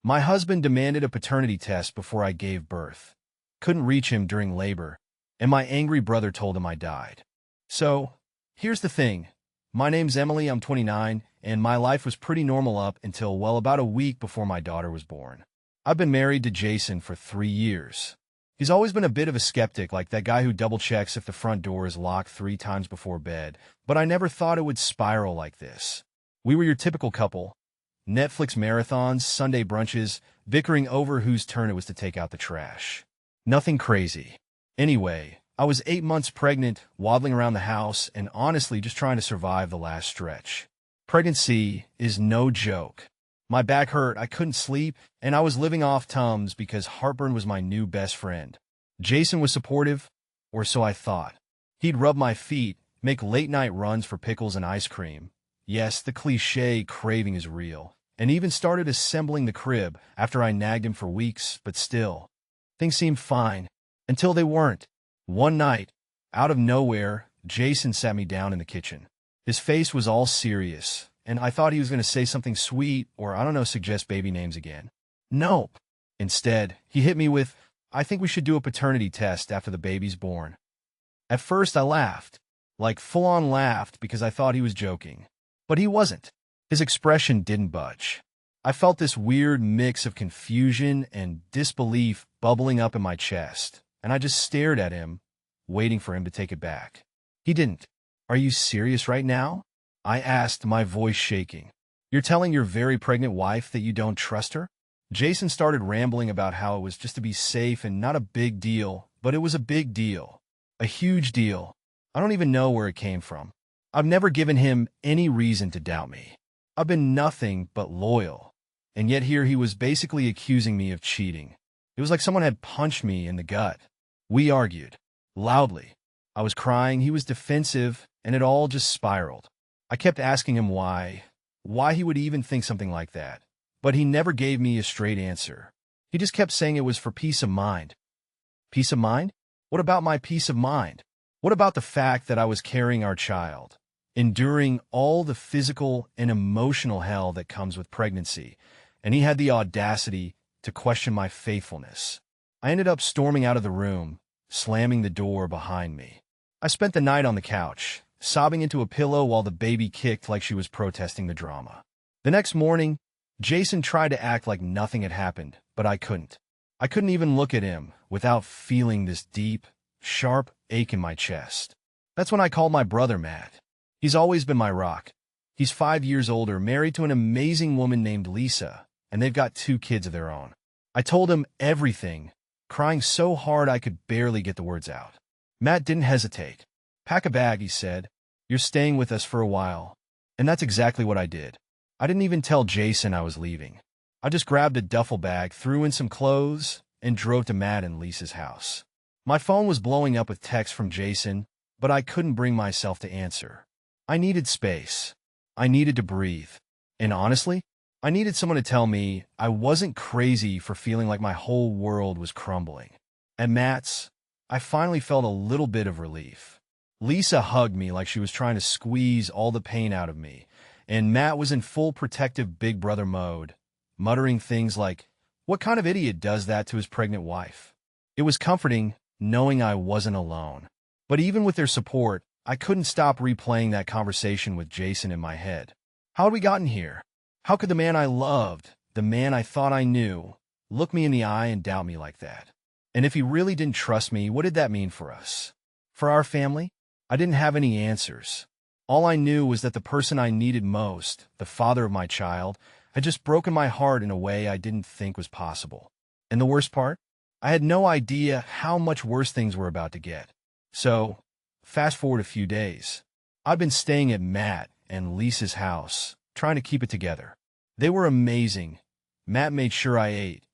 My husband demanded a paternity test before I gave birth. Couldn't reach him during labor, and my angry brother told him I died. So, here's the thing. My name's Emily, I'm 29, and my life was pretty normal up until, well, about a week before my daughter was born. I've been married to Jason for 3 years. He's always been a bit of a skeptic, like that guy who double-checks if the front door is locked 3 times before bed, but I never thought it would spiral like this. We were your typical couple. Netflix marathons, Sunday brunches, bickering over whose turn it was to take out the trash. Nothing crazy. Anyway, I was 8 months pregnant, waddling around the house, and honestly just trying to survive the last stretch. Pregnancy is no joke. My back hurt, I couldn't sleep, and I was living off Tums because heartburn was my new best friend. Jason was supportive, or so I thought. He'd rub my feet, make late-night runs for pickles and ice cream. Yes, the cliché craving is real, and even started assembling the crib after I nagged him for weeks, but still. Things seemed fine, until they weren't. One night, out of nowhere, Jason sat me down in the kitchen. His face was all serious, and I thought he was going to say something sweet or, I don't know, suggest baby names again. Nope. Instead, he hit me with, "I think we should do a paternity test after the baby's born." At first, I laughed. Like, full-on laughed because I thought he was joking. But he wasn't. His expression didn't budge. I felt this weird mix of confusion and disbelief bubbling up in my chest, and I just stared at him, waiting for him to take it back. He didn't. "Are you serious right now?" I asked, my voice shaking. "You're telling your very pregnant wife that you don't trust her?" Jason started rambling about how it was just to be safe and not a big deal, but it was a big deal. A huge deal. I don't even know where it came from. I've never given him any reason to doubt me. I've been nothing but loyal. And yet here he was basically accusing me of cheating. It was like someone had punched me in the gut. We argued. Loudly. I was crying, he was defensive, and it all just spiraled. I kept asking him why he would even think something like that. But he never gave me a straight answer. He just kept saying it was for peace of mind. Peace of mind? What about my peace of mind? What about the fact that I was carrying our child, enduring all the physical and emotional hell that comes with pregnancy, and he had the audacity to question my faithfulness? I ended up storming out of the room, slamming the door behind me. I spent the night on the couch, sobbing into a pillow while the baby kicked like she was protesting the drama. The next morning, Jason tried to act like nothing had happened, but I couldn't. I couldn't even look at him without feeling this deep, sharp ache in my chest. That's when I called my brother Matt. He's always been my rock. He's 5 years older, married to an amazing woman named Lisa, and they've got 2 kids of their own. I told him everything, crying so hard I could barely get the words out. Matt didn't hesitate. "Pack a bag," he said. "You're staying with us for a while." And that's exactly what I did. I didn't even tell Jason I was leaving. I just grabbed a duffel bag, threw in some clothes, and drove to Matt and Lisa's house. My phone was blowing up with texts from Jason, but I couldn't bring myself to answer. I needed space. I needed to breathe. And honestly, I needed someone to tell me I wasn't crazy for feeling like my whole world was crumbling. At Matt's, I finally felt a little bit of relief. Lisa hugged me like she was trying to squeeze all the pain out of me, and Matt was in full protective big brother mode, muttering things like, "What kind of idiot does that to his pregnant wife?" It was comforting, knowing I wasn't alone. But even with their support, I couldn't stop replaying that conversation with Jason in my head. How had we gotten here? How could the man I loved, the man I thought I knew, look me in the eye and doubt me like that? And if he really didn't trust me, what did that mean for us? For our family? I didn't have any answers. All I knew was that the person I needed most, the father of my child, had just broken my heart in a way I didn't think was possible. And the worst part? I had no idea how much worse things were about to get. So, fast forward a few days. I'd been staying at Matt and Lisa's house, trying to keep it together. They were amazing. Matt made sure I ate,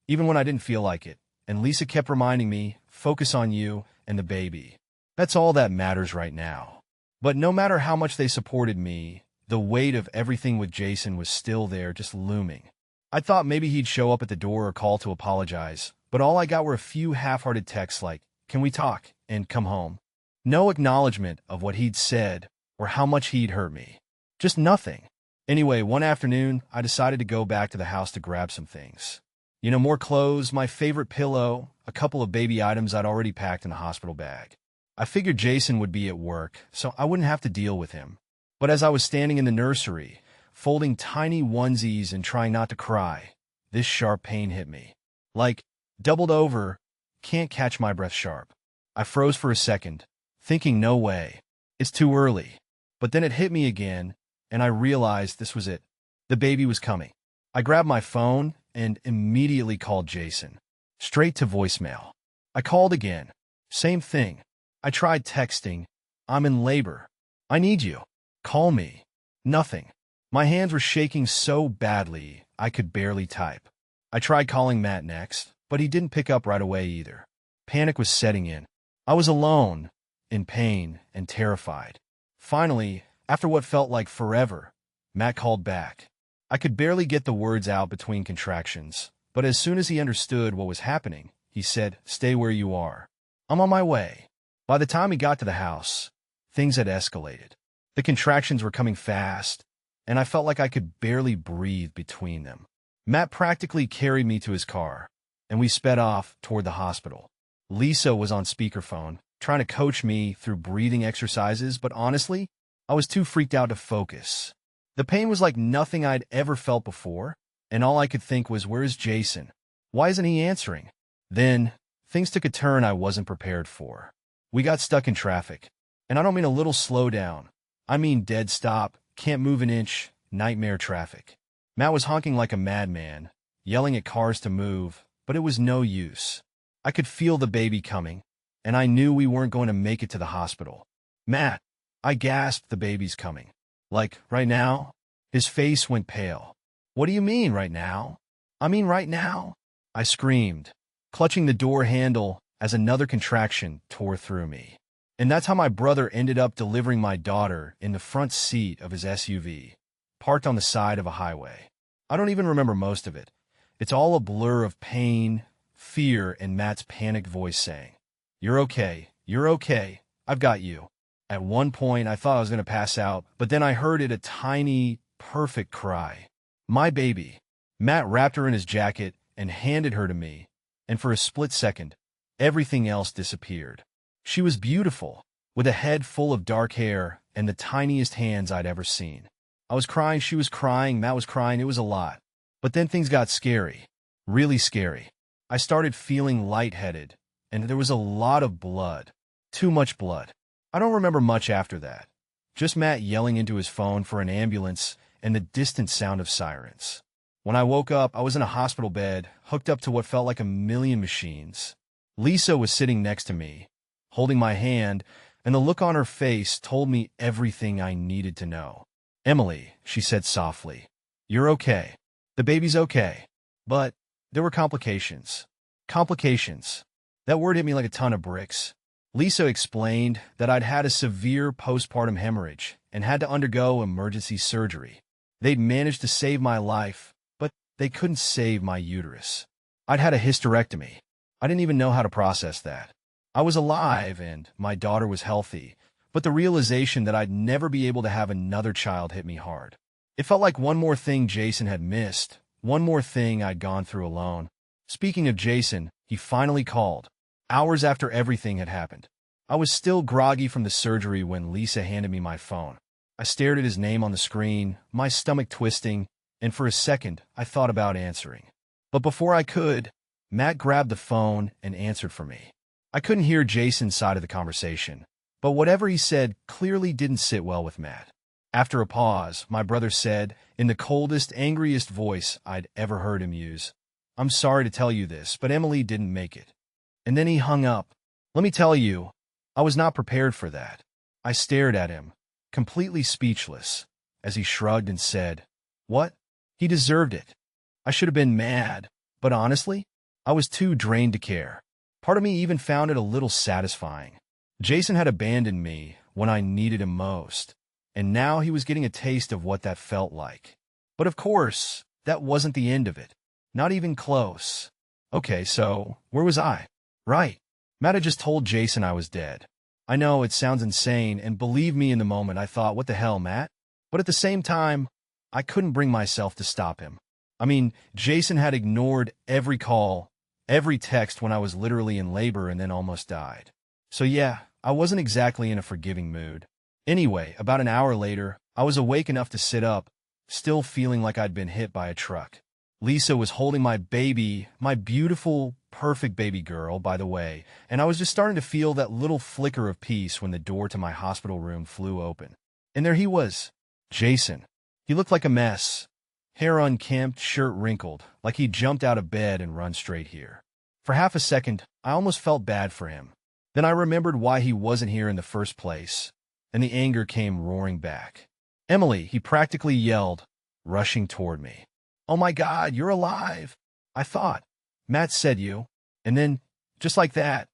even when I didn't feel like it. And Lisa kept reminding me, "Focus on you and the baby. That's all that matters right now." But no matter how much they supported me, the weight of everything with Jason was still there, just looming. I thought maybe he'd show up at the door or call to apologize, but all I got were a few half-hearted texts like, "Can we talk?" and "Come home." No acknowledgement of what he'd said or how much he'd hurt me. Just nothing. Anyway, one afternoon, I decided to go back to the house to grab some things. You know, more clothes, my favorite pillow, a couple of baby items I'd already packed in a hospital bag. I figured Jason would be at work, so I wouldn't have to deal with him. But as I was standing in the nursery, folding tiny onesies and trying not to cry, this sharp pain hit me. Like, doubled over, can't catch my breath sharp. I froze for a second, thinking no way, it's too early. But then it hit me again, and I realized this was it. The baby was coming. I grabbed my phone and immediately called Jason. Straight to voicemail. I called again. Same thing. I tried texting. I'm in labor. I need you. Call me. Nothing. My hands were shaking so badly, I could barely type. I tried calling Matt next, but he didn't pick up right away either. Panic was setting in. I was alone, in pain and terrified. Finally, after what felt like forever, Matt called back. I could barely get the words out between contractions, but as soon as he understood what was happening, he said, "Stay where you are. I'm on my way." By the time he got to the house, things had escalated. The contractions were coming fast, and I felt like I could barely breathe between them. Matt practically carried me to his car, and we sped off toward the hospital. Lisa was on speakerphone, trying to coach me through breathing exercises, but honestly, I was too freaked out to focus. The pain was like nothing I'd ever felt before, and all I could think was, where's Jason? Why isn't he answering? Then, things took a turn I wasn't prepared for. We got stuck in traffic, and I don't mean a little slowdown. I mean dead stop, can't move an inch, nightmare traffic. Matt was honking like a madman, yelling at cars to move, but it was no use. I could feel the baby coming, and I knew we weren't going to make it to the hospital. "Matt," I gasped, "the baby's coming." "Like, right now?" His face went pale. "What do you mean, right now?" "I mean, right now," I screamed, clutching the door handle as another contraction tore through me. And that's how my brother ended up delivering my daughter in the front seat of his SUV, parked on the side of a highway. I don't even remember most of it. It's all a blur of pain, fear, and Matt's panicked voice saying, "You're okay, you're okay, I've got you." At one point, I thought I was going to pass out, but then I heard it, a tiny, perfect cry. My baby. Matt wrapped her in his jacket and handed her to me, and for a split second, everything else disappeared. She was beautiful, with a head full of dark hair and the tiniest hands I'd ever seen. I was crying, she was crying, Matt was crying, it was a lot. But then things got scary, really scary. I started feeling lightheaded, and there was a lot of blood. Too much blood. I don't remember much after that. Just Matt yelling into his phone for an ambulance and the distant sound of sirens. When I woke up, I was in a hospital bed, hooked up to what felt like a million machines. Lisa was sitting next to me, holding my hand, and the look on her face told me everything I needed to know. "Emily," she said softly, "you're okay. The baby's okay. But there were complications." Complications. That word hit me like a ton of bricks. Lisa explained that I'd had a severe postpartum hemorrhage and had to undergo emergency surgery. They'd managed to save my life, but they couldn't save my uterus. I'd had a hysterectomy. I didn't even know how to process that. I was alive and my daughter was healthy, but the realization that I'd never be able to have another child hit me hard. It felt like one more thing Jason had missed, one more thing I'd gone through alone. Speaking of Jason, he finally called, hours after everything had happened. I was still groggy from the surgery when Lisa handed me my phone. I stared at his name on the screen, my stomach twisting, and for a second, I thought about answering. But before I could, Matt grabbed the phone and answered for me. I couldn't hear Jason's side of the conversation, but whatever he said clearly didn't sit well with Matt. After a pause, my brother said, in the coldest, angriest voice I'd ever heard him use, "I'm sorry to tell you this, but Emily didn't make it." And then he hung up. Let me tell you, I was not prepared for that. I stared at him, completely speechless, as he shrugged and said, "What? He deserved it." I should have been mad, but honestly, I was too drained to care. Part of me even found it a little satisfying. Jason had abandoned me when I needed him most, and now he was getting a taste of what that felt like. But of course, that wasn't the end of it. Not even close. Okay, so, where was I? Right. Matt had just told Jason I was dead. I know it sounds insane, and believe me, in the moment I thought, what the hell, Matt? But at the same time, I couldn't bring myself to stop him. I mean, Jason had ignored every call, every text when I was literally in labor and then almost died. So yeah, I wasn't exactly in a forgiving mood. Anyway, about an hour later, I was awake enough to sit up, still feeling like I'd been hit by a truck. Lisa was holding my baby, my beautiful, perfect baby girl, by the way, and I was just starting to feel that little flicker of peace when the door to my hospital room flew open. And there he was, Jason. He looked like a mess. Hair unkempt, shirt wrinkled, like he jumped out of bed and run straight here. For half a second, I almost felt bad for him. Then I remembered why he wasn't here in the first place, and the anger came roaring back. "Emily," he practically yelled, rushing toward me. "Oh my God, you're alive!" I thought. "Matt said you." And then, just like that,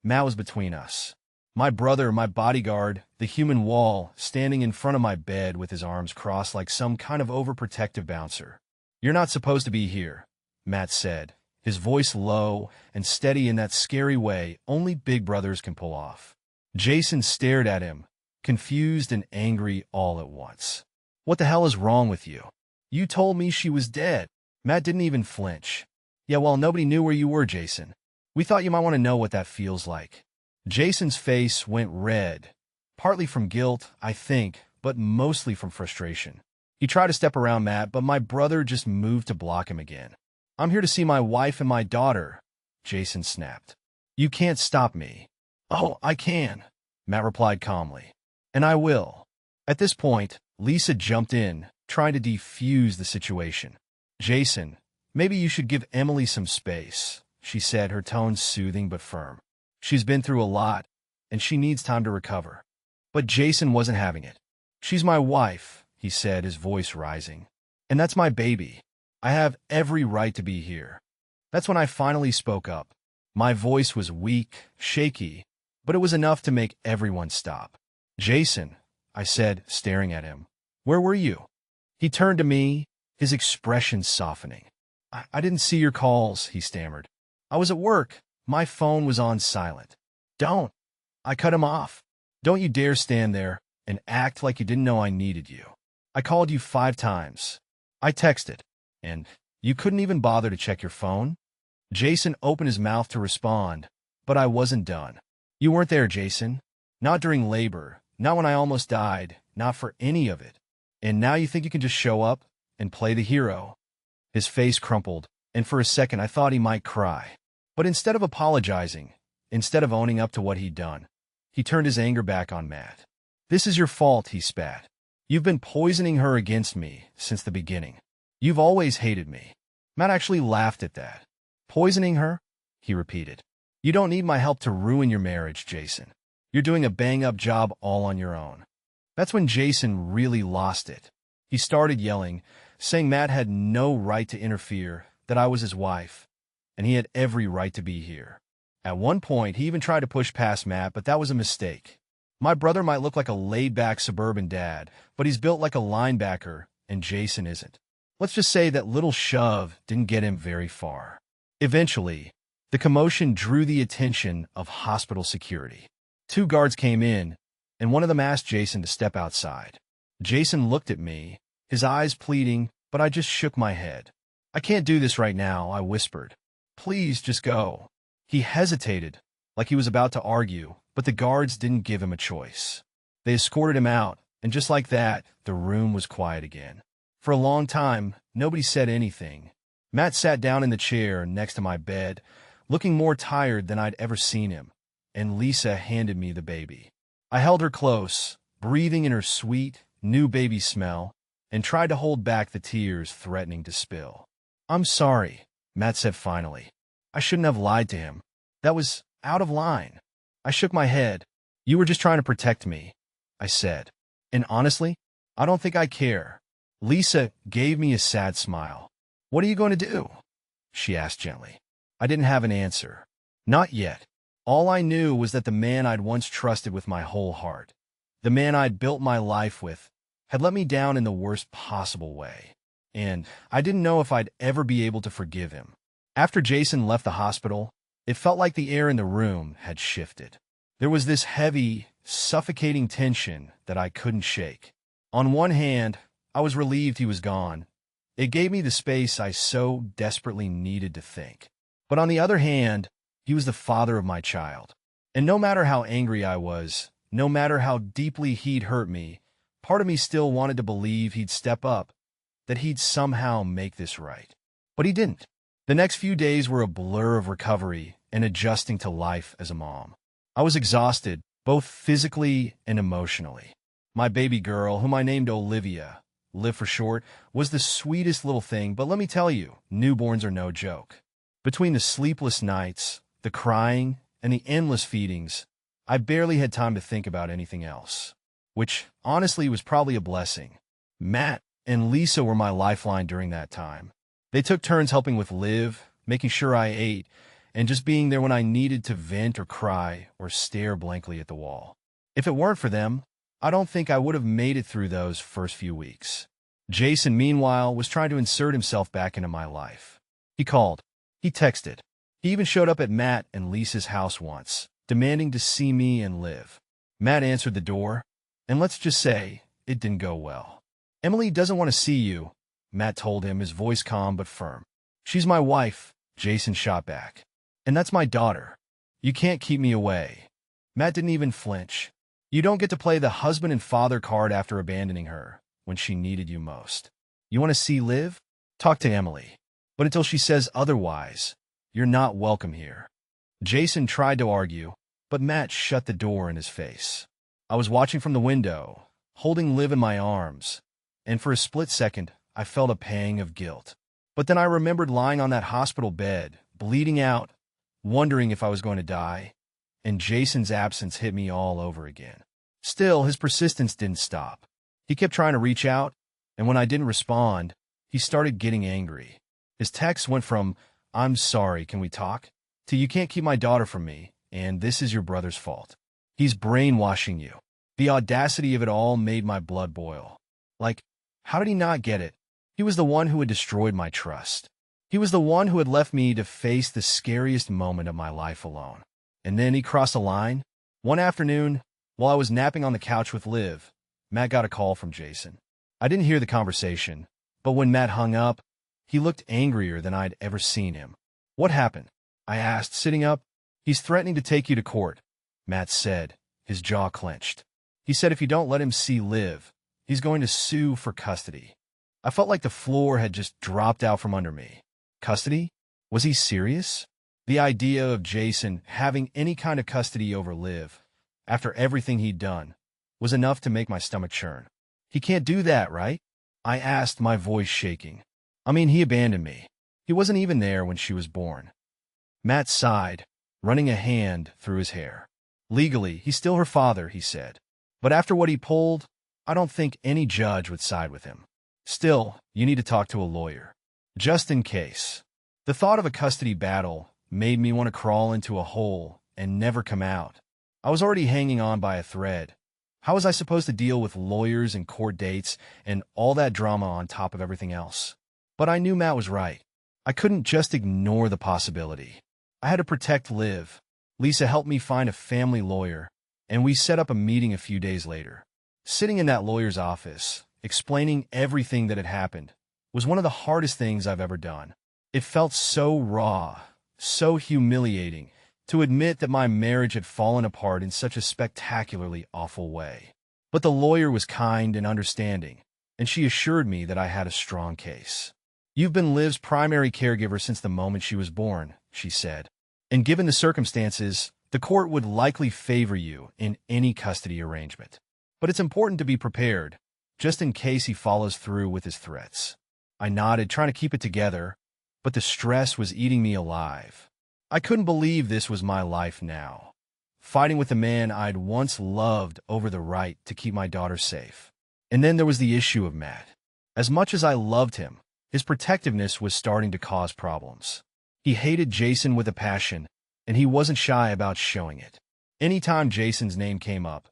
Matt was between us. My brother, my bodyguard, the human wall, standing in front of my bed with his arms crossed like some kind of overprotective bouncer. "You're not supposed to be here," Matt said, his voice low and steady in that scary way only big brothers can pull off. Jason stared at him, confused and angry all at once. "What the hell is wrong with you? You told me she was dead." Matt didn't even flinch. "Yeah, well, nobody knew where you were, Jason. We thought you might want to know what that feels like." Jason's face went red, partly from guilt, I think, but mostly from frustration. He tried to step around Matt, but my brother just moved to block him again. "I'm here to see my wife and my daughter," Jason snapped. "You can't stop me." "Oh, I can," Matt replied calmly. "And I will." At this point, Lisa jumped in, trying to defuse the situation. "Jason, maybe you should give Emily some space," she said, her tone soothing but firm. "She's been through a lot, and she needs time to recover." But Jason wasn't having it. "She's my wife," he said, his voice rising. "And that's my baby. I have every right to be here." That's when I finally spoke up. My voice was weak, shaky, but it was enough to make everyone stop. "Jason," I said, staring at him, "where were you?" He turned to me, his expression softening. I didn't see your calls," he stammered. "I was at work. My phone was on silent." "Don't." I cut him off. "Don't you dare stand there and act like you didn't know I needed you. I called you 5 times. I texted. And you couldn't even bother to check your phone?" Jason opened his mouth to respond, but I wasn't done. "You weren't there, Jason. Not during labor, not when I almost died, not for any of it. And now you think you can just show up and play the hero?" His face crumpled, and for a second I thought he might cry. But instead of apologizing, instead of owning up to what he'd done, he turned his anger back on Matt. "This is your fault," he spat. "You've been poisoning her against me since the beginning. You've always hated me." Matt actually laughed at that. "Poisoning her?" he repeated. "You don't need my help to ruin your marriage, Jason. You're doing a bang-up job all on your own." That's when Jason really lost it. He started yelling, saying Matt had no right to interfere, that I was his wife, and he had every right to be here. At one point, he even tried to push past Matt, but that was a mistake. My brother might look like a laid-back suburban dad, but he's built like a linebacker, and Jason isn't. Let's just say that little shove didn't get him very far. Eventually, the commotion drew the attention of hospital security. 2 guards came in, and one of them asked Jason to step outside. Jason looked at me, his eyes pleading, but I just shook my head. "I can't do this right now," I whispered. "Please, just go." He hesitated, like he was about to argue, but the guards didn't give him a choice. They escorted him out, and just like that, the room was quiet again. For a long time, nobody said anything. Matt sat down in the chair next to my bed, looking more tired than I'd ever seen him, and Lisa handed me the baby. I held her close, breathing in her sweet, new baby smell, and tried to hold back the tears threatening to spill. "I'm sorry," Matt said finally. "I shouldn't have lied to him. That was out of line." I shook my head. "You were just trying to protect me," I said. "And honestly, I don't think I care." Lisa gave me a sad smile. "What are you going to do?" she asked gently. I didn't have an answer. Not yet. All I knew was that the man I'd once trusted with my whole heart, the man I'd built my life with, had let me down in the worst possible way. And I didn't know if I'd ever be able to forgive him. After Jason left the hospital, it felt like the air in the room had shifted. There was this heavy, suffocating tension that I couldn't shake. On one hand, I was relieved he was gone. It gave me the space I so desperately needed to think. But on the other hand, he was the father of my child. And no matter how angry I was, no matter how deeply he'd hurt me, part of me still wanted to believe he'd step up, that he'd somehow make this right. But he didn't. The next few days were a blur of recovery and adjusting to life as a mom. I was exhausted, both physically and emotionally. My baby girl, whom I named Olivia, Liv for short, was the sweetest little thing, but let me tell you, newborns are no joke. Between the sleepless nights, the crying, and the endless feedings, I barely had time to think about anything else. Which, honestly, was probably a blessing. Matt and Lisa were my lifeline during that time. They took turns helping with Liv, making sure I ate, and just being there when I needed to vent or cry or stare blankly at the wall. If it weren't for them, I don't think I would have made it through those first few weeks. Jason, meanwhile, was trying to insert himself back into my life. He called. He texted. He even showed up at Matt and Lisa's house once, demanding to see me and Liv. Matt answered the door, and let's just say, it didn't go well. "Emily doesn't want to see you," Matt told him, his voice calm but firm. "She's my wife," Jason shot back. "And that's my daughter. You can't keep me away." Matt didn't even flinch. "You don't get to play the husband and father card after abandoning her when she needed you most. You want to see Liv? Talk to Emily. But until she says otherwise, you're not welcome here." Jason tried to argue, but Matt shut the door in his face. I was watching from the window, holding Liv in my arms, and for a split second, I felt a pang of guilt. But then I remembered lying on that hospital bed, bleeding out, wondering if I was going to die, and Jason's absence hit me all over again. Still, his persistence didn't stop. He kept trying to reach out, and when I didn't respond, he started getting angry. His texts went from, "I'm sorry, can we talk?" to "You can't keep my daughter from me, and this is your brother's fault. He's brainwashing you." The audacity of it all made my blood boil. Like, how did he not get it? He was the one who had destroyed my trust. He was the one who had left me to face the scariest moment of my life alone. And then he crossed a line. One afternoon, while I was napping on the couch with Liv, Matt got a call from Jason. I didn't hear the conversation, but when Matt hung up, he looked angrier than I'd ever seen him. "What happened?" I asked, sitting up. "He's threatening to take you to court," Matt said, his jaw clenched. "He said if you don't let him see Liv, he's going to sue for custody." I felt like the floor had just dropped out from under me. Custody? Was he serious? The idea of Jason having any kind of custody over Liv, after everything he'd done, was enough to make my stomach churn. "He can't do that, right?" I asked, my voice shaking. "I mean, he abandoned me. He wasn't even there when she was born." Matt sighed, running a hand through his hair. "Legally, he's still her father," he said. "But after what he pulled, I don't think any judge would side with him. Still, you need to talk to a lawyer. Just in case." The thought of a custody battle made me want to crawl into a hole and never come out. I was already hanging on by a thread. How was I supposed to deal with lawyers and court dates and all that drama on top of everything else? But I knew Matt was right. I couldn't just ignore the possibility. I had to protect Liv. Lisa helped me find a family lawyer, and we set up a meeting a few days later. Sitting in that lawyer's office, explaining everything that had happened, was one of the hardest things I've ever done. It felt so raw, so humiliating, to admit that my marriage had fallen apart in such a spectacularly awful way. But the lawyer was kind and understanding, and she assured me that I had a strong case. "You've been Liv's primary caregiver since the moment she was born," she said. "And given the circumstances, the court would likely favor you in any custody arrangement. But it's important to be prepared, just in case he follows through with his threats." I nodded, trying to keep it together, but the stress was eating me alive. I couldn't believe this was my life now, fighting with the man I'd once loved over the right to keep my daughter safe. And then there was the issue of Matt. As much as I loved him, his protectiveness was starting to cause problems. He hated Jason with a passion, and he wasn't shy about showing it. Anytime Jason's name came up,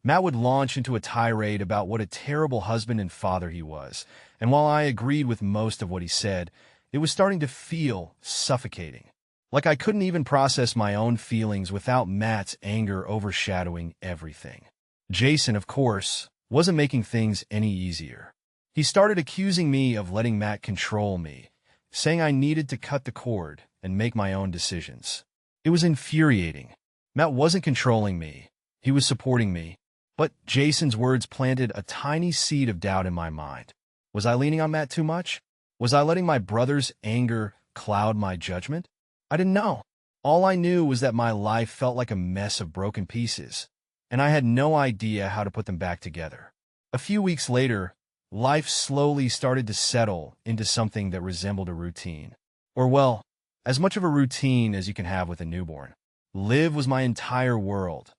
Matt would launch into a tirade about what a terrible husband and father he was, and while I agreed with most of what he said, it was starting to feel suffocating. Like I couldn't even process my own feelings without Matt's anger overshadowing everything. Jason, of course, wasn't making things any easier. He started accusing me of letting Matt control me, saying I needed to cut the cord and make my own decisions. It was infuriating. Matt wasn't controlling me. He was supporting me. But Jason's words planted a tiny seed of doubt in my mind. Was I leaning on Matt too much? Was I letting my brother's anger cloud my judgment? I didn't know. All I knew was that my life felt like a mess of broken pieces, and I had no idea how to put them back together. A few weeks later, life slowly started to settle into something that resembled a routine. Or, well, as much of a routine as you can have with a newborn. Liv was my entire world.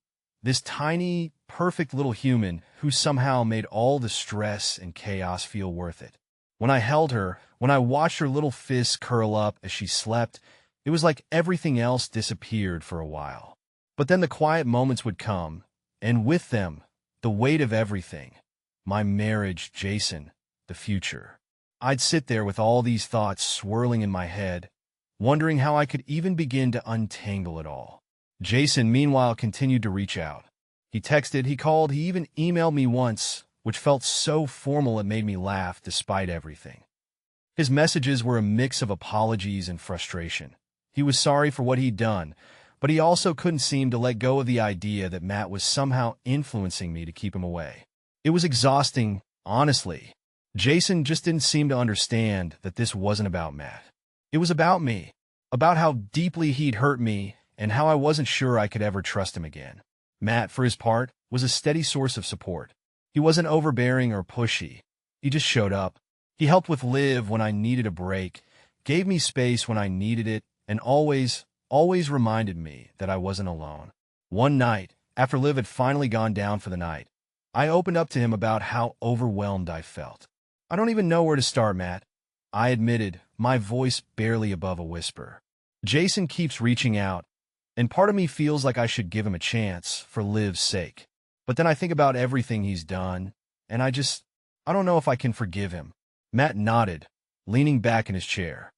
This tiny, perfect little human who somehow made all the stress and chaos feel worth it. When I held her, when I watched her little fists curl up as she slept, it was like everything else disappeared for a while. But then the quiet moments would come, and with them, the weight of everything. My marriage, Jason, the future. I'd sit there with all these thoughts swirling in my head, wondering how I could even begin to untangle it all. Jason, meanwhile, continued to reach out. He texted, he called, he even emailed me once, which felt so formal it made me laugh despite everything. His messages were a mix of apologies and frustration. He was sorry for what he'd done, but he also couldn't seem to let go of the idea that Matt was somehow influencing me to keep him away. It was exhausting, honestly. Jason just didn't seem to understand that this wasn't about Matt. It was about me, about how deeply he'd hurt me and how I wasn't sure I could ever trust him again. Matt, for his part, was a steady source of support. He wasn't overbearing or pushy. He just showed up. He helped with Liv when I needed a break, gave me space when I needed it, and always reminded me that I wasn't alone. One night, after Liv had finally gone down for the night, I opened up to him about how overwhelmed I felt. "I don't even know where to start, Matt," I admitted, my voice barely above a whisper. Jason keeps reaching out, and part of me feels like I should give him a chance for Liv's sake. But then I think about everything he's done, and I don't know if I can forgive him. Matt nodded, leaning back in his chair.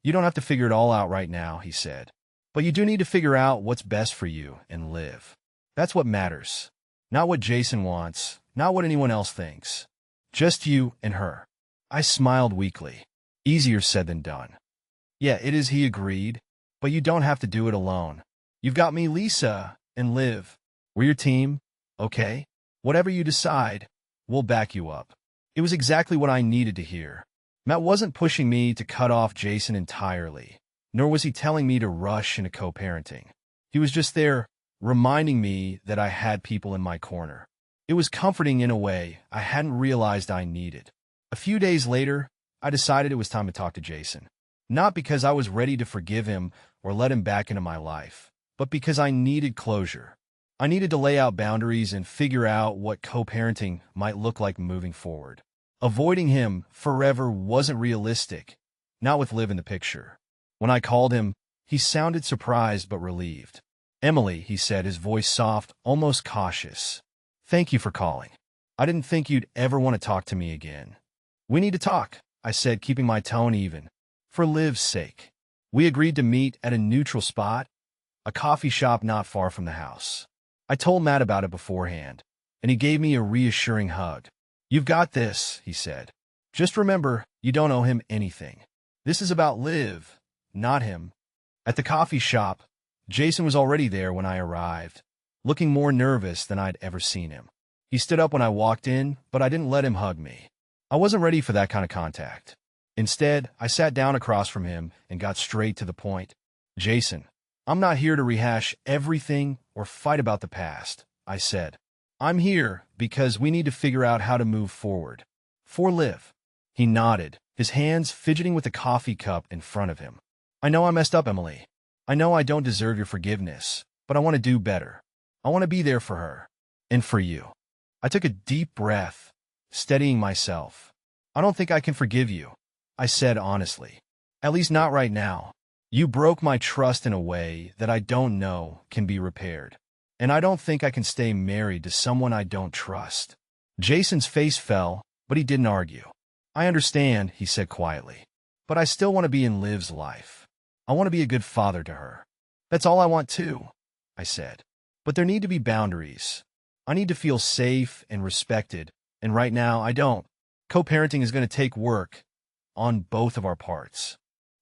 You don't have to figure it all out right now," he said. "But you do need to figure out what's best for you and Liv. That's what matters. Not what Jason wants, not what anyone else thinks. Just you and her." I smiled weakly. Easier said than done. "Yeah, it is," he agreed. "But you don't have to do it alone. You've got me, Lisa, and Liv. We're your team, okay? Whatever you decide, we'll back you up." It was exactly what I needed to hear. Matt wasn't pushing me to cut off Jason entirely, nor was he telling me to rush into co-parenting. He was just there, reminding me that I had people in my corner. It was comforting in a way I hadn't realized I needed. A few days later, I decided it was time to talk to Jason. Not because I was ready to forgive him or let him back into my life, but because I needed closure. I needed to lay out boundaries and figure out what co-parenting might look like moving forward. Avoiding him forever wasn't realistic, not with Liv in the picture. When I called him, he sounded surprised but relieved. "Emily," he said, his voice soft, almost cautious. "Thank you for calling. I didn't think you'd ever want to talk to me again." "We need to talk," I said, keeping my tone even. "For Liv's sake." We agreed to meet at a neutral spot, a coffee shop not far from the house. I told Matt about it beforehand, and he gave me a reassuring hug. "You've got this," he said. "Just remember, you don't owe him anything. This is about Liv, not him." At the coffee shop, Jason was already there when I arrived, looking more nervous than I'd ever seen him. He stood up when I walked in, but I didn't let him hug me. I wasn't ready for that kind of contact. Instead, I sat down across from him and got straight to the point. "Jason, I'm not here to rehash everything or fight about the past," I said. "I'm here because we need to figure out how to move forward. For Liv." He nodded, his hands fidgeting with the coffee cup in front of him. "I know I messed up, Emily. I know I don't deserve your forgiveness, but I want to do better. I want to be there for her. And for you." I took a deep breath, steadying myself. "I don't think I can forgive you," I said honestly. "At least not right now. You broke my trust in a way that I don't know can be repaired. And I don't think I can stay married to someone I don't trust." Jason's face fell, but he didn't argue. "I understand," he said quietly. "But I still want to be in Liv's life. I want to be a good father to her." "That's all I want too," I said. "But there need to be boundaries. I need to feel safe and respected, and right now I don't." Co-parenting is going to take work on both of our parts.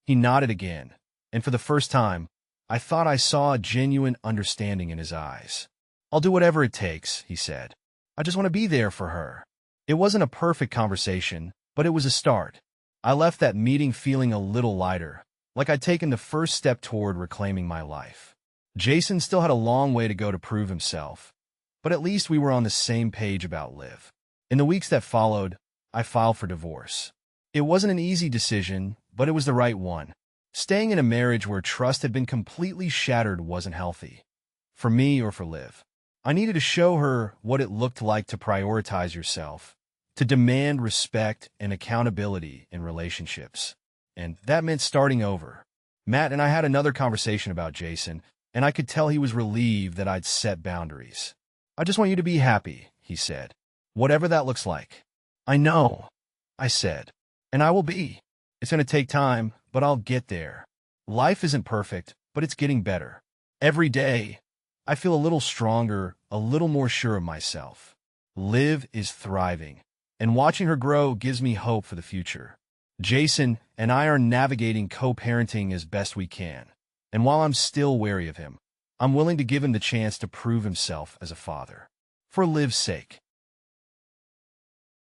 He nodded again, and for the first time, I thought I saw a genuine understanding in his eyes. I'll do whatever it takes, he said. I just want to be there for her. It wasn't a perfect conversation, but it was a start. I left that meeting feeling a little lighter, like I'd taken the first step toward reclaiming my life. Jason still had a long way to go to prove himself, but at least we were on the same page about Liv. In the weeks that followed, I filed for divorce. It wasn't an easy decision, but it was the right one. Staying in a marriage where trust had been completely shattered wasn't healthy, for me or for Liv. I needed to show her what it looked like to prioritize yourself, to demand respect and accountability in relationships. And that meant starting over. Matt and I had another conversation about Jason, and I could tell he was relieved that I'd set boundaries. I just want you to be happy, he said. Whatever that looks like. I know, I said. And I will be. It's going to take time, but I'll get there. Life isn't perfect, but it's getting better. Every day, I feel a little stronger, a little more sure of myself. Liv is thriving, and watching her grow gives me hope for the future. Jason and I are navigating co-parenting as best we can, and while I'm still wary of him, I'm willing to give him the chance to prove himself as a father. For Liv's sake.